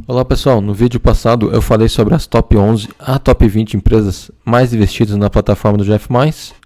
Olá pessoal, no vídeo passado eu falei sobre as top 11 a top 20 empresas mais investidas na plataforma do GF+,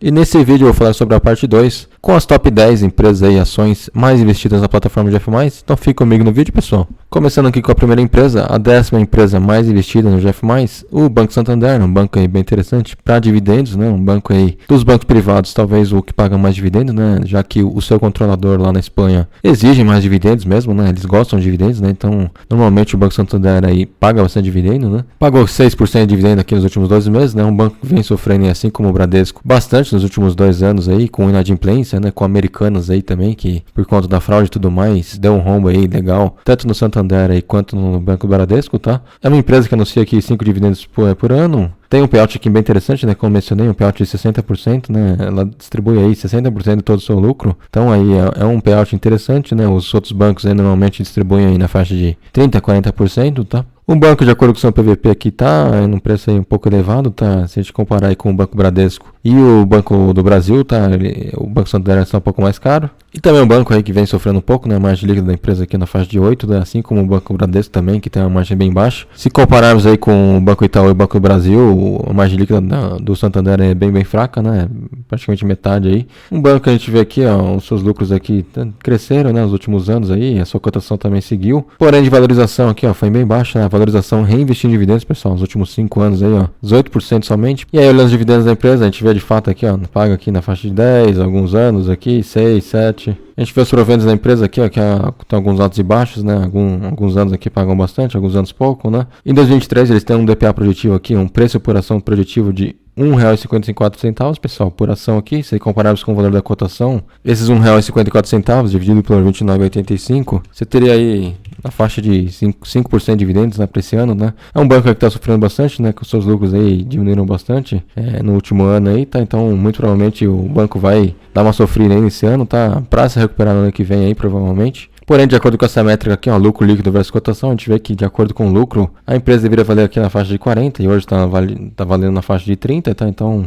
e nesse vídeo eu vou falar sobre a parte 2, com as top 10 empresas e ações mais investidas na plataforma do GF+, então fique comigo no vídeo pessoal. Começando aqui com a primeira empresa, a 10ª empresa mais investida no GF+, o Banco Santander, um banco aí bem interessante para dividendos, né? Um banco aí dos bancos privados, talvez o que paga mais dividendos, né? Já que o seu controlador lá na Espanha exige mais dividendos mesmo, né? Eles gostam de dividendos, né? Então, normalmente o Banco Santander aí paga bastante dividendo, né? Pagou 6% de dividendo aqui nos últimos 12 meses, né? Um banco que vem sofrendo, assim como o Bradesco, bastante nos últimos 2 anos aí, com inadimplência, né? Com Americanas aí também, que por conta da fraude e tudo mais, deu um rombo aí legal, tanto no Santander aí quanto no Banco Bradesco, tá? É uma empresa que anuncia aqui 5 dividendos por ano. Tem um payout aqui bem interessante, né? Como mencionei, um payout de 60%, né? Ela distribui aí 60% de todo o seu lucro. Então aí é um payout interessante, né? Os outros bancos aí normalmente distribuem aí na faixa de 30% a 40%, tá? O banco, de acordo com o seu PVP aqui, tá num preço aí um pouco elevado, tá? Se a gente comparar aí com o Banco Bradesco e o Banco do Brasil, tá? O Banco Santander está um pouco mais caro. E também um banco aí que vem sofrendo um pouco, né? A margem líquida da empresa aqui na faixa de 8, né? Assim como o Banco Bradesco também, que tem uma margem bem baixa. Se compararmos aí com o Banco Itaú e o Banco do Brasil, a margem líquida do Santander é bem fraca, né? Praticamente metade aí. Um banco que a gente vê aqui, ó, os seus lucros aqui cresceram, né? Nos últimos anos aí, a sua cotação também seguiu. Porém, de valorização aqui, ó, foi bem baixa, né? A valorização reinvestir em dividendos, pessoal, nos últimos 5 anos aí, ó, 18% somente. E aí, olhando os dividendos da empresa, a gente vê de fato aqui, ó, paga aqui na faixa de 10, alguns aqui, 6, 7. A gente vê os proventos da empresa aqui, ó, que tem alguns altos e baixos, né? Alguns anos aqui pagam bastante, alguns anos pouco, né? Em 2023 eles têm um DPA projetivo aqui, um preço por ação projetivo de R$ 1,54, pessoal, por ação aqui. Se compararmos com o valor da cotação, esses R$ 1,54 dividido por 29,85, você teria aí na faixa de 5% de dividendos, né, para esse ano, né? É um banco que está sofrendo bastante, né? Que os seus lucros aí diminuíram bastante no último ano aí, tá? Então, muito provavelmente o banco vai dar uma sofrida aí nesse ano, tá? Para se recuperar no ano que vem aí, provavelmente. Porém, de acordo com essa métrica aqui, ó, lucro líquido versus cotação, a gente vê que, de acordo com o lucro, a empresa deveria valer aqui na faixa de 40 e hoje está valendo na faixa de 30, tá? Então,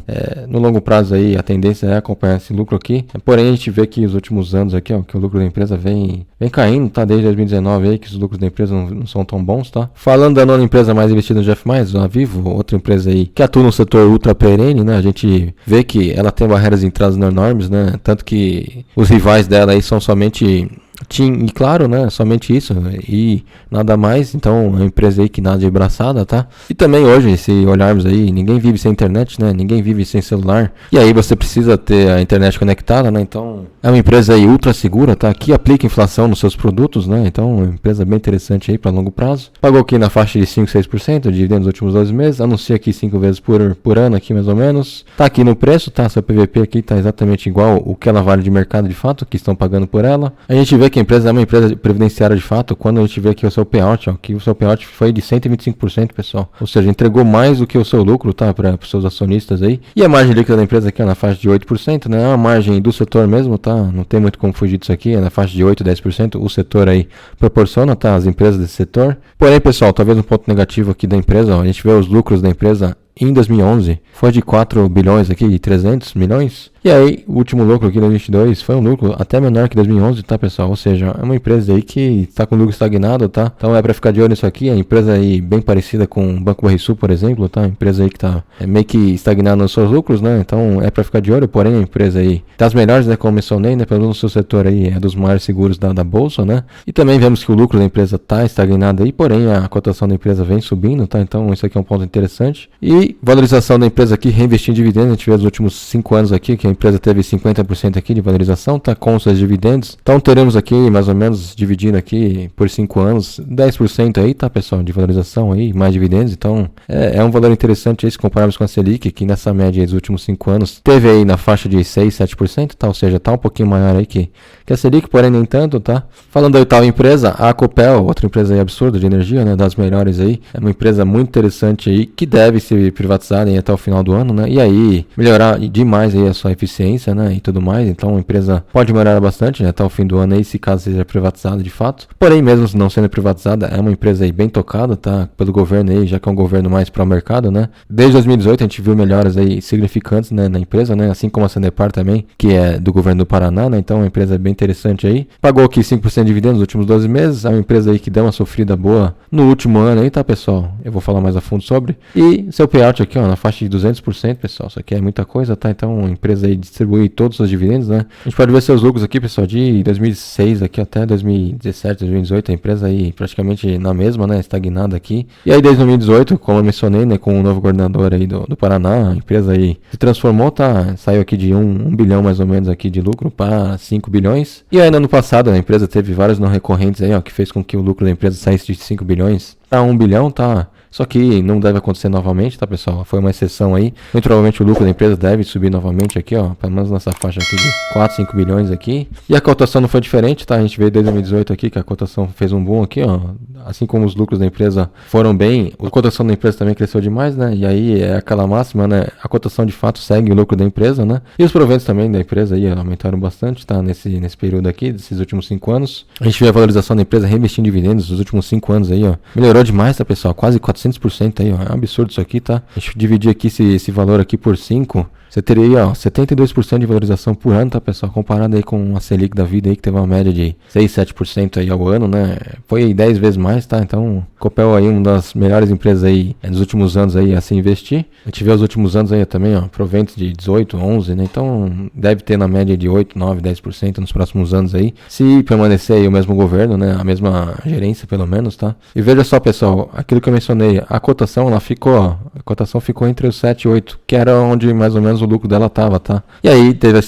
no longo prazo aí, a tendência é acompanhar esse lucro aqui. Porém, a gente vê que os últimos anos aqui, ó, que o lucro da empresa vem caindo, tá? Desde 2019 aí, que os lucros da empresa não são tão bons, tá? Falando da nona empresa mais investida no GF+, a Vivo, outra empresa aí que atua no setor ultra perene, né? A gente vê que ela tem barreiras de entrada enormes, né? Tanto que os rivais dela aí são somente TIM e Claro, né? Somente isso e nada mais. Então, é uma empresa aí que nada de braçada, tá? E também hoje, se olharmos aí, ninguém vive sem internet, né? Ninguém vive sem celular. E aí você precisa ter a internet conectada, né? Então, é uma empresa aí ultra segura, tá? Que aplica inflação nos seus produtos, né? Então, uma empresa bem interessante aí para longo prazo. Pagou aqui na faixa de 5, 6% de dividendos nos últimos 12 meses. Anuncia aqui 5 vezes por ano aqui, mais ou menos. Tá aqui no preço, tá? Seu PVP aqui tá exatamente igual o que ela vale de mercado de fato, que estão pagando por ela. A gente vê que a empresa é uma empresa previdenciária de fato, quando a gente vê aqui o seu payout, ó, que o seu payout foi de 125%, pessoal. Ou seja, entregou mais do que o seu lucro, tá? Para os seus acionistas aí. E a margem líquida da empresa aqui é na faixa de 8%, né? É uma margem do setor mesmo, tá? Não tem muito como fugir disso aqui, é na faixa de 8, 10%. O setor aí proporciona, tá? As empresas desse setor. Porém, pessoal, talvez um ponto negativo aqui da empresa, ó, a gente vê os lucros da empresa em 2011 foi de 4 bilhões aqui, de 300 milhões. E aí, o último lucro aqui em 2022 foi um lucro até menor que 2011, tá, pessoal? Ou seja, é uma empresa aí que está com lucro estagnado, tá? Então é para ficar de olho nisso aqui. É uma empresa aí bem parecida com o Banco Banrisul, por exemplo, tá? Empresa aí que está meio que estagnada nos seus lucros, né? Então é para ficar de olho. Porém, a empresa aí das melhores, né? Como mencionei, né? Pelo menos no seu setor aí é dos maiores seguros da bolsa, né? E também vemos que o lucro da empresa está estagnado aí, porém a cotação da empresa vem subindo, tá? Então isso aqui é um ponto interessante. E valorização da empresa aqui, reinvestir em dividendos. A gente vê os últimos 5 anos aqui que a empresa teve 50% aqui de valorização, tá? Com os seus dividendos. Então teremos aqui, mais ou menos, dividindo aqui por 5 anos, 10% aí, tá, pessoal? De valorização aí, mais dividendos. Então é um valor interessante aí, se compararmos com a Selic, que nessa média dos últimos 5 anos teve aí na faixa de 6, 7%, tá? Ou seja, tá um pouquinho maior aí que a Selic, porém nem tanto, tá? Falando da oitava empresa, a Copel, outra empresa aí absurda de energia, né? Das melhores aí. É uma empresa muito interessante aí, que deve se privatizada aí até o final do ano, né? E aí melhorar demais aí a sua eficiência, né? E tudo mais. Então a empresa pode melhorar bastante, né? Até o fim do ano aí, se caso seja privatizada de fato. Porém, mesmo não sendo privatizada, é uma empresa aí bem tocada, tá? Pelo governo aí, já que é um governo mais pró-mercado, né? Desde 2018 a gente viu melhoras aí significantes, né, na empresa, né? Assim como a Sanepar também, que é do governo do Paraná, né? Então é uma empresa bem interessante aí. Pagou aqui 5% de dividendos nos últimos 12 meses. É uma empresa aí que deu uma sofrida boa no último ano aí, tá, pessoal? Eu vou falar mais a fundo sobre. E seu payout aqui, ó, na faixa de 200%, pessoal. Isso aqui é muita coisa, tá? Então a empresa aí distribui todos os seus dividendos, né? A gente pode ver seus lucros aqui, pessoal, de 2006 aqui até 2017, 2018. A empresa aí praticamente na mesma, né? Estagnada aqui. E aí desde 2018, como eu mencionei, né? Com o novo governador aí do Paraná, a empresa aí se transformou, tá? Saiu aqui de 1 bilhão mais ou menos aqui de lucro para 5 bilhões. E aí no ano passado a empresa teve vários não recorrentes aí, ó, que fez com que o lucro da empresa saísse de 5 bilhões para 1 bilhão, tá? Só que não deve acontecer novamente, tá, pessoal? Foi uma exceção aí. Muito provavelmente o lucro da empresa deve subir novamente aqui, ó. Pelo menos nessa faixa aqui de 4, 5 bilhões aqui. E a cotação não foi diferente, tá? A gente veio desde 2018 aqui, que a cotação fez um boom aqui, ó. Assim como os lucros da empresa foram bem, a cotação da empresa também cresceu demais, né? E aí é aquela máxima, né? A cotação de fato segue o lucro da empresa, né? E os proventos também da empresa aí aumentaram bastante, tá? Nesse período aqui, desses últimos 5 anos. A gente vê a valorização da empresa reinvestindo em dividendos nos últimos 5 anos aí, ó. Melhorou demais, tá, pessoal? Quase 400% aí, ó. É um absurdo isso aqui, tá? A gente dividir aqui esse valor aqui por 5, você teria aí, ó, 72% de valorização por ano, tá, pessoal? Comparado aí com a Selic da vida aí, que teve uma média de 6, 7% aí ao ano, né? Foi 10 vezes mais, tá? Então, Copel aí, uma das melhores empresas aí nos últimos anos aí a se investir. A gente vê os últimos anos aí também, ó, proventos de 18, 11, né? Então, deve ter na média de 8, 9, 10% nos próximos anos aí, se permanecer aí o mesmo governo, né? A mesma gerência, pelo menos, tá? E veja só, pessoal, aquilo que eu mencionei, a cotação, ela ficou, ó, a cotação ficou entre os 7 e 8, que era onde mais ou menos o lucro dela tava, tá? E aí teve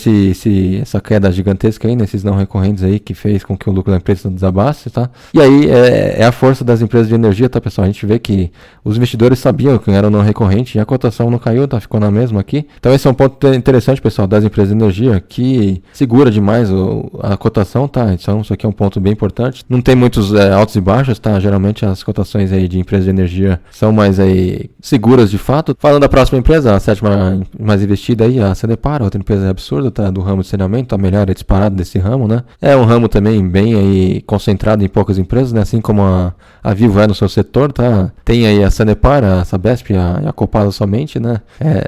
essa queda gigantesca aí, nesses não recorrentes aí, que fez com que o lucro da empresa desabasse, tá? E aí é a força das empresas de energia, tá, pessoal? A gente vê que os investidores sabiam que era não recorrente e a cotação não caiu, tá? Ficou na mesma aqui. Então esse é um ponto interessante, pessoal, das empresas de energia, que segura demais a cotação, tá? Então isso aqui é um ponto bem importante. Não tem muitos altos e baixos, tá? Geralmente as cotações aí de empresas de energia são mais aí seguras de fato. Falando da próxima empresa, a sétima mais investida aí, a Sanepar, outra empresa absurda, tá? Do ramo de saneamento, a melhor é disparada desse ramo, né? É um ramo também bem aí concentrado em poucas empresas, né? Assim como a Vivo é no seu setor, tá? Tem aí a Sanepar, a Sabesp e a Copasa somente, né?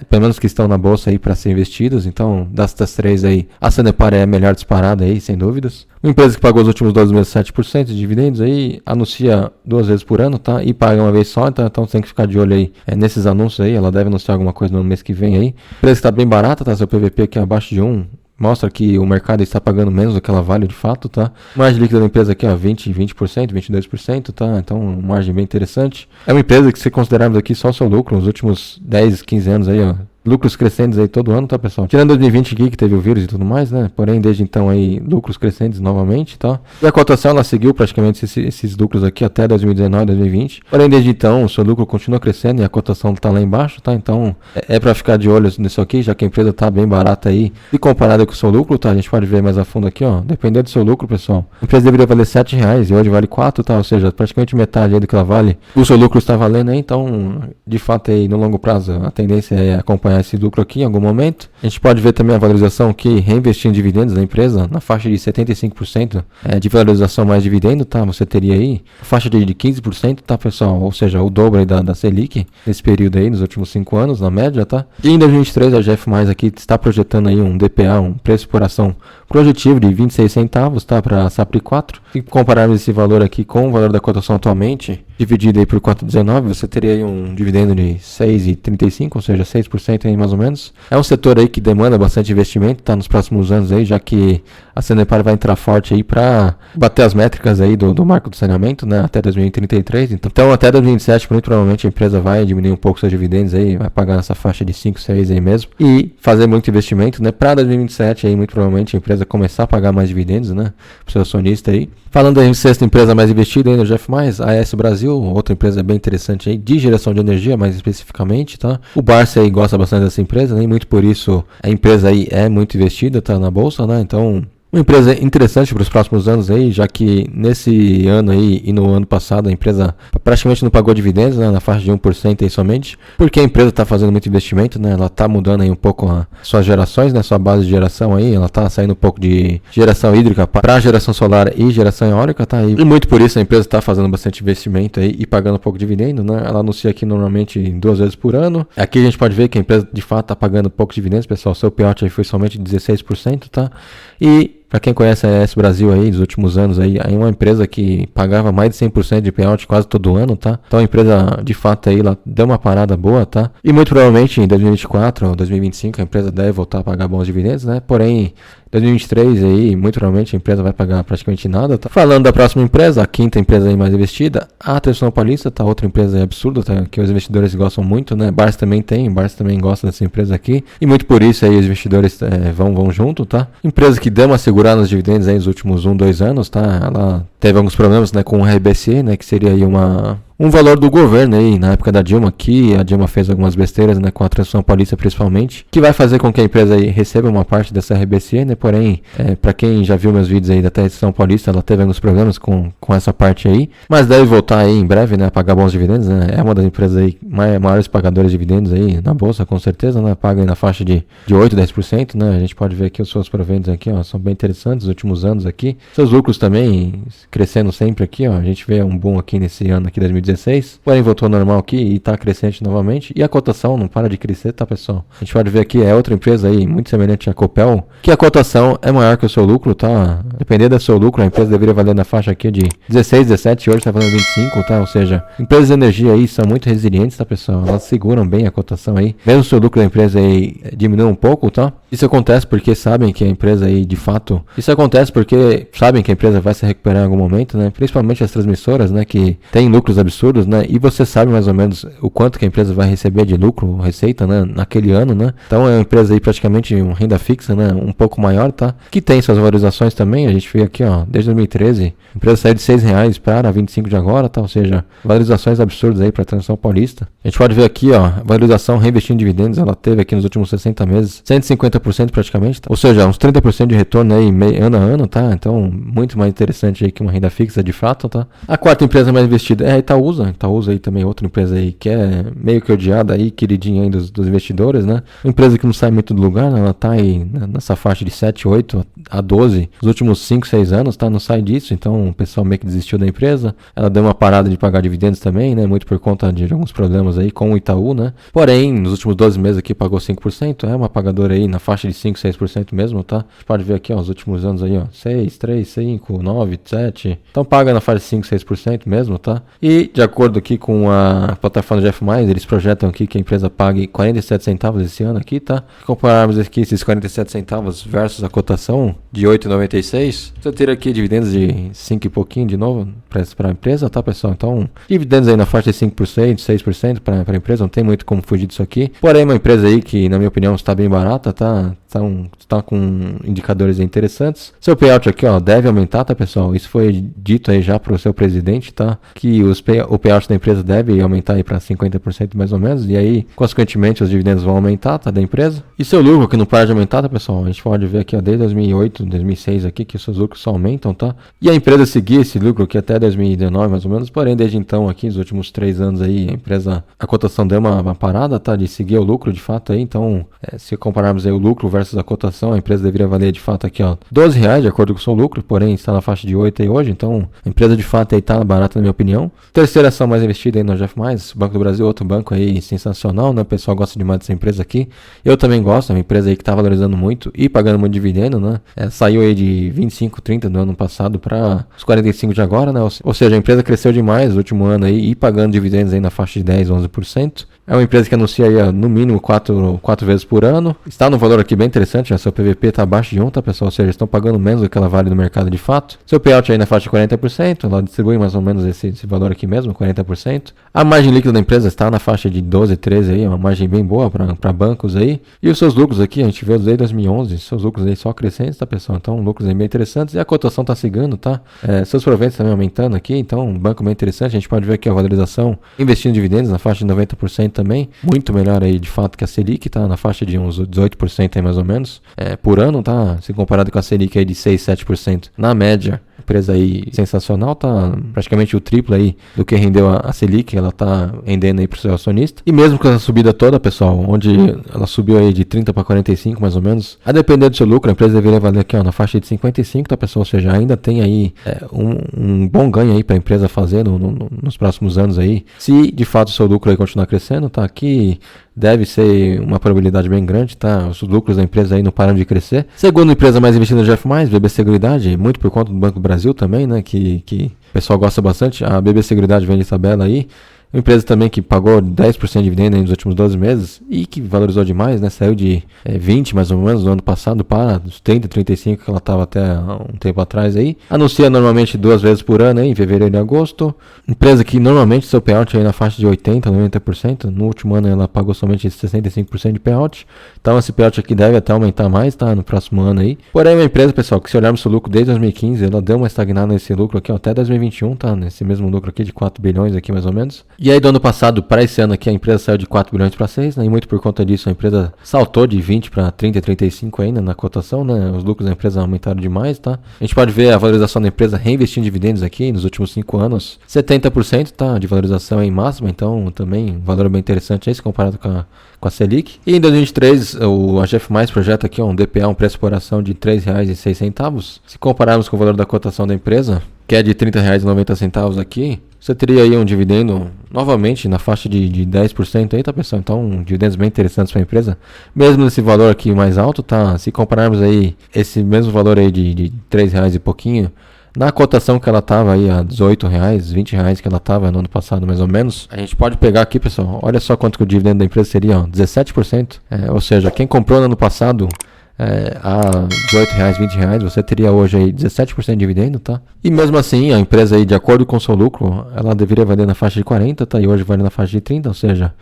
Pelo menos que estão na bolsa aí para ser investidas. Então, das três aí, a Sanepar é a melhor disparada aí, sem dúvidas. Uma empresa que pagou os últimos 12 meses 7% de dividendos aí, anuncia 2 vezes por ano, tá? E paga uma vez só, tá? Então tem que ficar de olho aí nesses anúncios aí. Ela deve anunciar alguma coisa no mês que vem aí. A empresa está bem barata, tá? Seu PVP aqui é abaixo de 1. Mostra que o mercado está pagando menos do que ela vale de fato, tá? Margem líquida da empresa aqui, ó, 20%, 22%, tá? Então, margem bem interessante. É uma empresa que, se considerarmos aqui só o seu lucro nos últimos 10, 15 anos aí, ó, lucros crescentes aí todo ano, tá, pessoal? Tirando 2020 aqui, que teve o vírus e tudo mais, né? Porém, desde então aí, lucros crescentes novamente, tá? E a cotação, ela seguiu praticamente esses lucros aqui até 2019, 2020. Porém, desde então, o seu lucro continua crescendo e a cotação tá lá embaixo, tá? Então, é pra ficar de olho nisso aqui, já que a empresa tá bem barata aí. E comparada com o seu lucro, tá? A gente pode ver mais a fundo aqui, ó. Dependendo do seu lucro, pessoal, a empresa deveria valer R$7 e hoje vale 4, tá? Ou seja, praticamente metade aí do que ela vale. O seu lucro está valendo aí, então, de fato aí, no longo prazo, a tendência é acompanhar esse lucro aqui em algum momento. A gente pode ver também a valorização aqui, reinvestir em dividendos da empresa, na faixa de 75% de valorização mais dividendo, tá? Você teria aí a faixa de 15%, tá, pessoal? Ou seja, o dobro aí da Selic nesse período aí, nos últimos 5 anos, na média, tá? E em 2023, a GF+, aqui está projetando aí um DPA, um preço por ação projetivo de 26 centavos, tá? Para a SAPRI 4. Se compararmos esse valor aqui com o valor da cotação atualmente, dividido aí por 4,19, você teria aí um dividendo de 6,35, ou seja, 6% aí mais ou menos. É um setor aí que demanda bastante investimento, tá, nos próximos anos aí, já que a Sanepar vai entrar forte aí para bater as métricas aí do marco do saneamento, né, até 2033. Então, até 2027, muito provavelmente a empresa vai diminuir um pouco seus dividendos aí, vai pagar nessa faixa de 5, 6 aí mesmo, e fazer muito investimento, né, para 2027 aí, muito provavelmente a empresa começar a pagar mais dividendos, né, pro seu acionista aí. Falando da sexta empresa mais investida aí no GF+, a AS Brasil, outra empresa bem interessante aí, de geração de energia, mais especificamente, tá? O Barça aí gosta bastante dessa empresa, né? E muito por isso a empresa aí é muito investida, tá, na bolsa, né? Então, Uma empresa interessante para os próximos anos aí, já que nesse ano aí e no ano passado a empresa praticamente não pagou dividendos, né, na faixa de 1% aí somente, porque a empresa está fazendo muito investimento, né, ela está mudando aí um pouco as suas gerações, né, sua base de geração aí, ela está saindo um pouco de geração hídrica para geração solar e geração eólica, tá aí. E muito por isso a empresa está fazendo bastante investimento aí e pagando um pouco de dividendo, né, ela anuncia aqui normalmente 2 vezes por ano. Aqui a gente pode ver que a empresa de fato está pagando poucos dividendos, pessoal, seu payout aí foi somente 16%, tá? E para quem conhece a ES Brasil aí dos últimos anos aí é uma empresa que pagava mais de 100% de payout quase todo ano, tá? Então a empresa de fato aí ela deu uma parada boa, tá? E muito provavelmente em 2024 ou 2025 a empresa deve voltar a pagar bons dividendos, né? Porém 2023 aí, muito provavelmente a empresa vai pagar praticamente nada, tá? Falando da próxima empresa, a quinta empresa aí mais investida, a Tradicional Paulista, tá? Outra empresa aí absurda, tá? Que os investidores gostam muito, né? Bars também tem, Bars também gosta dessa empresa aqui. E muito por isso aí os investidores vão junto, tá? Empresa que deu uma segurada nos dividendos aí nos últimos 2 anos, tá? Ela teve alguns problemas, né, com o RBC, né? Que seria aí um valor do governo aí, na época da Dilma, que a Dilma fez algumas besteiras, né, com a Tradicional Paulista principalmente, que vai fazer com que a empresa aí receba uma parte dessa RBC, né, porém, para quem já viu meus vídeos aí da Tradicional Paulista, ela teve alguns problemas com essa parte aí, mas deve voltar aí em breve, né, a pagar bons dividendos, né, é uma das empresas aí maiores pagadoras de dividendos aí na bolsa, com certeza, né, paga aí na faixa de 8, 10%, né, a gente pode ver aqui os seus proventos aqui, ó, são bem interessantes nos últimos anos aqui, seus lucros também crescendo sempre aqui, ó, a gente vê um boom aqui nesse ano aqui, 2016, porém voltou normal aqui e está crescente novamente, e a cotação não para de crescer, tá, pessoal? A gente pode ver aqui, é outra empresa aí, muito semelhante à Copel, que a cotação é maior que o seu lucro, tá? Dependendo do seu lucro, a empresa deveria valer na faixa aqui de 16, 17, hoje está valendo 25, tá? Ou seja, empresas de energia aí são muito resilientes, tá, pessoal? Elas seguram bem a cotação aí, mesmo o seu lucro da empresa aí diminui um pouco, tá? Isso acontece porque sabem que a empresa aí, de fato, isso acontece porque sabem que a empresa vai se recuperar em algum momento, né? Principalmente as transmissoras, né, que têm lucros absurdos, né? E você sabe mais ou menos o quanto que a empresa vai receber de lucro, receita, né, naquele ano, né? Então é uma empresa aí praticamente uma renda fixa, né, um pouco maior, tá? Que tem suas valorizações também, a gente vê aqui, ó, desde 2013, a empresa saiu de R$6 para 25 de agora, tá? Ou seja, valorizações absurdas aí para a Tradicional Paulista. A gente pode ver aqui, ó, valorização reinvestindo em dividendos, ela teve aqui nos últimos 60 meses 150% praticamente, tá? Ou seja, uns 30% de retorno aí ano a ano, tá? Então, muito mais interessante aí que uma renda fixa de fato, tá? A quarta empresa mais investida é a Itaúsa. Itaúsa aí também outra empresa aí que é meio que odiada aí, queridinha aí dos investidores, né? Uma empresa que não sai muito do lugar, né? Ela tá aí nessa faixa de 7, 8 a 12 nos últimos 5, 6 anos, tá? Não sai disso, então o pessoal meio que desistiu da empresa. Ela deu uma parada de pagar dividendos também, né? Muito por conta de alguns problemas aí com o Itaú, né? Porém, nos últimos 12 meses aqui pagou 5%, é uma pagadora aí na faixa de 5, 6% mesmo, tá? Pode ver aqui, ó, os últimos anos aí, ó, 6, 3, 5, 9, 7. Então paga na faixa de 5, 6% mesmo, tá? E de acordo aqui com a plataforma Jeff Mais, eles projetam aqui que a empresa pague 47 centavos esse ano aqui, tá? Se compararmos aqui esses 47 centavos versus a cotação de 8,96, você ter aqui dividendos de 5 e pouquinho de novo para a empresa, tá, pessoal? Então, dividendos aí na faixa de 5%, 6% para a empresa, não tem muito como fugir disso aqui. Porém, uma empresa aí que, na minha opinião, está bem barata, tá? Está com indicadores interessantes. Seu payout aqui, ó, deve aumentar, tá, pessoal? Isso foi dito aí já para o seu presidente, tá? Que o payout da empresa deve aumentar aí para 50% mais ou menos. E aí, consequentemente, os dividendos vão aumentar, tá, da empresa. E seu lucro, que não para de aumentar, tá, pessoal? A gente pode ver aqui, ó, desde 2008, 2006 aqui, que os seus lucros só aumentam, tá? E a empresa seguir esse lucro aqui até 2019, mais ou menos. Porém, desde então, aqui, nos últimos 3 anos aí, a cotação deu uma parada, tá? De seguir o lucro, de fato, aí. Então, se compararmos aí o lucro versus a cotação, a empresa deveria valer de fato aqui, ó, R$12 de acordo com o seu lucro, porém está na faixa de 8 aí hoje, então a empresa de fato aí tá barata na minha opinião. Terceira ação mais investida aí no Jeff Mais, Banco do Brasil, outro banco aí sensacional, né? O pessoal gosta demais dessa empresa aqui. Eu também gosto, é uma empresa aí que tá valorizando muito e pagando muito dividendo, né? Saiu aí de 25, 30 do ano passado para os 45 de agora, né? Ou seja, a empresa cresceu demais no último ano aí e pagando dividendos aí na faixa de 10, 11%. É uma empresa que anuncia aí, no mínimo 4 vezes por ano. Está no valor aqui bem interessante, né? Seu PVP está abaixo de 1, tá, pessoal? Ou seja, estão pagando menos do que ela vale no mercado de fato. Seu payout aí na faixa de 40%, ela distribui mais ou menos esse valor aqui mesmo, 40%. A margem líquida da empresa está na faixa de 12, 13 aí, uma margem bem boa para bancos aí. E os seus lucros aqui, a gente vê desde 2011, seus lucros aí só crescentes, tá, pessoal? Então, lucros aí bem interessantes. E a cotação está seguindo, tá? Seus proventos também aumentando aqui, então, um banco bem interessante. A gente pode ver aqui a valorização investindo em dividendos na faixa de 90% também, muito melhor aí de fato que a Selic, tá na faixa de uns 18% aí mais ou menos, por ano, tá, se comparado com a Selic aí de 6, 7% na média. Empresa aí sensacional, tá praticamente o triplo aí do que rendeu a Selic, ela tá rendendo aí pro seu acionista. E mesmo com essa subida toda, pessoal, onde ela subiu aí de 30 para 45 mais ou menos, a depender do seu lucro, a empresa deveria valer aqui, ó, na faixa de 55, tá, pessoal? Ou seja, ainda tem aí um bom ganho aí para a empresa fazer nos próximos anos aí. Se de fato o seu lucro aí continuar crescendo, tá aqui, deve ser uma probabilidade bem grande, tá? Os lucros da empresa aí não param de crescer. Segunda empresa mais investida no GF+, BB Seguridade, muito por conta do Banco do Brasil também, né? Que o pessoal gosta bastante. A BB Seguridade vem de tabela aí. Uma empresa também que pagou 10% de dividendo nos últimos 12 meses e que valorizou demais, né? Saiu de 20 mais ou menos no ano passado para os 30, 35 que ela estava até um tempo atrás aí. Anuncia normalmente 2 vezes por ano aí, em fevereiro e agosto. Empresa que normalmente seu payout aí na faixa de 80, 90%. No último ano ela pagou somente 65% de payout. Então esse payout aqui deve até aumentar mais, tá? No próximo ano aí. Porém, uma empresa, pessoal, que se olharmos o lucro desde 2015, ela deu uma estagnada nesse lucro aqui, ó, até 2021, tá? Nesse mesmo lucro aqui de 4 bilhões aqui mais ou menos. E aí do ano passado para esse ano aqui a empresa saiu de 4 bilhões para 6, né? E muito por conta disso a empresa saltou de 20 para 30, 35 ainda na cotação, né? Os lucros da empresa aumentaram demais, tá? A gente pode ver a valorização da empresa reinvestindo em dividendos aqui nos últimos 5 anos, 70%, tá? De valorização em máxima, então também um valor bem interessante aí se comparado com a Selic. E em 2023 o AGF+ projeta aqui um DPA, um preço por ação de R$ 3,06. Se compararmos com o valor da cotação da empresa, que é de R$ 30,90 aqui, você teria aí um dividendo novamente na faixa de 10% aí, tá, pessoal? Então, dividendos bem interessantes para a empresa. Mesmo nesse valor aqui mais alto, tá? Se compararmos aí esse mesmo valor aí de R$ 3 e pouquinho, na cotação que ela estava aí a R$18, R$20 que ela estava no ano passado mais ou menos, a gente pode pegar aqui, pessoal, olha só quanto que o dividendo da empresa seria, ó, 17%. Ou seja, quem comprou no ano passado a R$18, R$20, você teria hoje aí 17% de dividendo, tá? E mesmo assim, a empresa aí, de acordo com o seu lucro, ela deveria valer na faixa de 40, tá? E hoje vale na faixa de 30, ou seja,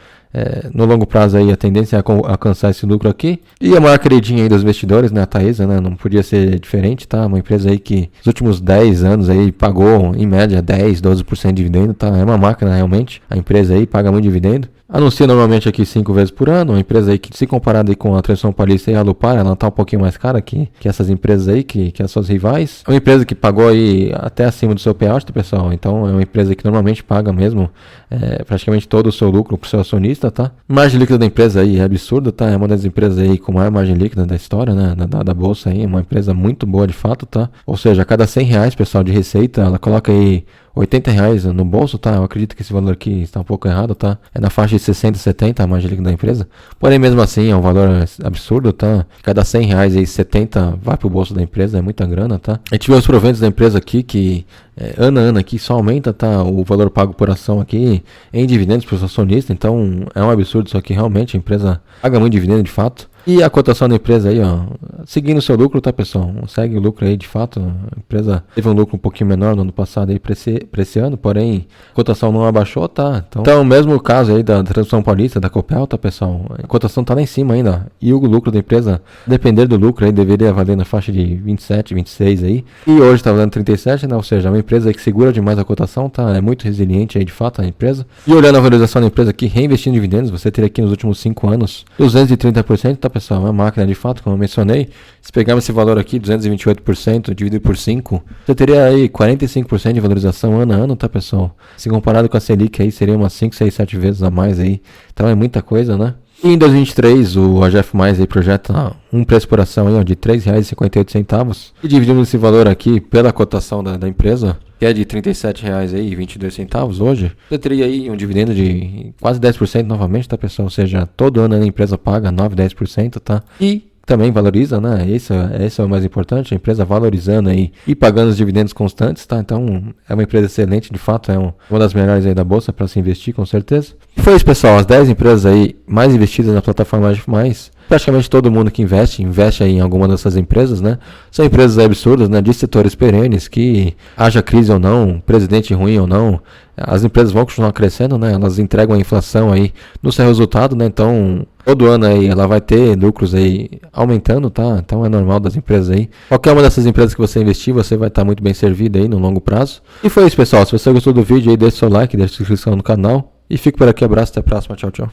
no longo prazo aí a tendência é alcançar esse lucro aqui. E a maior queridinha aí dos investidores, né, a Taesa, né, não podia ser diferente, tá? Uma empresa aí que nos últimos 10 anos aí pagou em média 10, 12% de dividendo, tá? É uma máquina realmente, a empresa aí paga muito dividendo. Anuncia normalmente aqui 5 vezes por ano, uma empresa aí que, se comparada aí com a Transição Paulista e a Alupar, ela tá um pouquinho mais cara que essas empresas aí, que as suas rivais. É uma empresa que pagou aí até acima do seu payout, pessoal, então é uma empresa que normalmente paga mesmo praticamente todo o seu lucro pro seu acionista, tá? Margem líquida da empresa aí é absurda, tá? É uma das empresas aí com maior margem líquida da história, né? Da bolsa aí, uma empresa muito boa de fato, tá? Ou seja, a cada R$100, pessoal, de receita, ela coloca aí R$80 no bolso, tá? Eu acredito que esse valor aqui está um pouco errado, tá? É na faixa de 60, 70 a margem líquida da empresa. Porém, mesmo assim, é um valor absurdo, tá? Cada R$100 aí, 70 vai pro bolso da empresa, é muita grana, tá? A gente vê os proventos da empresa aqui que ano a ano aqui só aumenta, tá? O valor pago por ação aqui em dividendos para os acionistas, então é um absurdo isso aqui, realmente, a empresa paga muito dividendo de fato. E a cotação da empresa aí, ó, seguindo o seu lucro, tá, pessoal? Segue o lucro aí, de fato. A empresa teve um lucro um pouquinho menor no ano passado aí pra esse ano, porém, a cotação não abaixou, tá? Então, mesmo o caso aí da Transição Paulista, da Copel, tá, pessoal? A cotação tá lá em cima ainda. E o lucro da empresa, depender do lucro aí, deveria valer na faixa de 27, 26 aí. E hoje tá valendo 37, né? Ou seja, é uma empresa aí que segura demais a cotação, tá? É muito resiliente aí, de fato, a empresa. E olhando a valorização da empresa aqui, reinvestindo em dividendos, você teria aqui nos últimos 5 anos 230%, tá, pessoal? É uma máquina de fato, como eu mencionei. Se pegarmos esse valor aqui, 228%, dividido por 5, você teria aí 45% de valorização ano a ano, tá, pessoal? Se comparado com a Selic aí, seria umas 5, 6, 7 vezes a mais aí. Então é muita coisa, né? E em 2023, o AGF+ aí projeta um preço por ação aí, ó, de R$ 3,58. E dividindo esse valor aqui pela cotação da empresa, que é de R$ 37,22 hoje, você teria aí um dividendo de quase 10% novamente, tá, pessoal? Ou seja, todo ano a empresa paga 9, 10%, tá? E também valoriza, né? Esse é o mais importante, a empresa valorizando aí e pagando os dividendos constantes, tá? Então, é uma empresa excelente, de fato, é uma das melhores aí da bolsa para se investir, com certeza. E foi isso, pessoal, as 10 empresas aí mais investidas na plataforma AGF+. Praticamente todo mundo que investe aí em alguma dessas empresas, né? São empresas absurdas, né? De setores perenes, que haja crise ou não, presidente ruim ou não, as empresas vão continuar crescendo, né? Elas entregam a inflação aí no seu resultado, né? Então, todo ano aí ela vai ter lucros aí aumentando, tá? Então é normal das empresas aí. Qualquer uma dessas empresas que você investir, você vai estar muito bem servido aí no longo prazo. E foi isso, pessoal. Se você gostou do vídeo aí, deixe seu like, deixe sua inscrição no canal. E fico por aqui, abraço, até a próxima, tchau, tchau.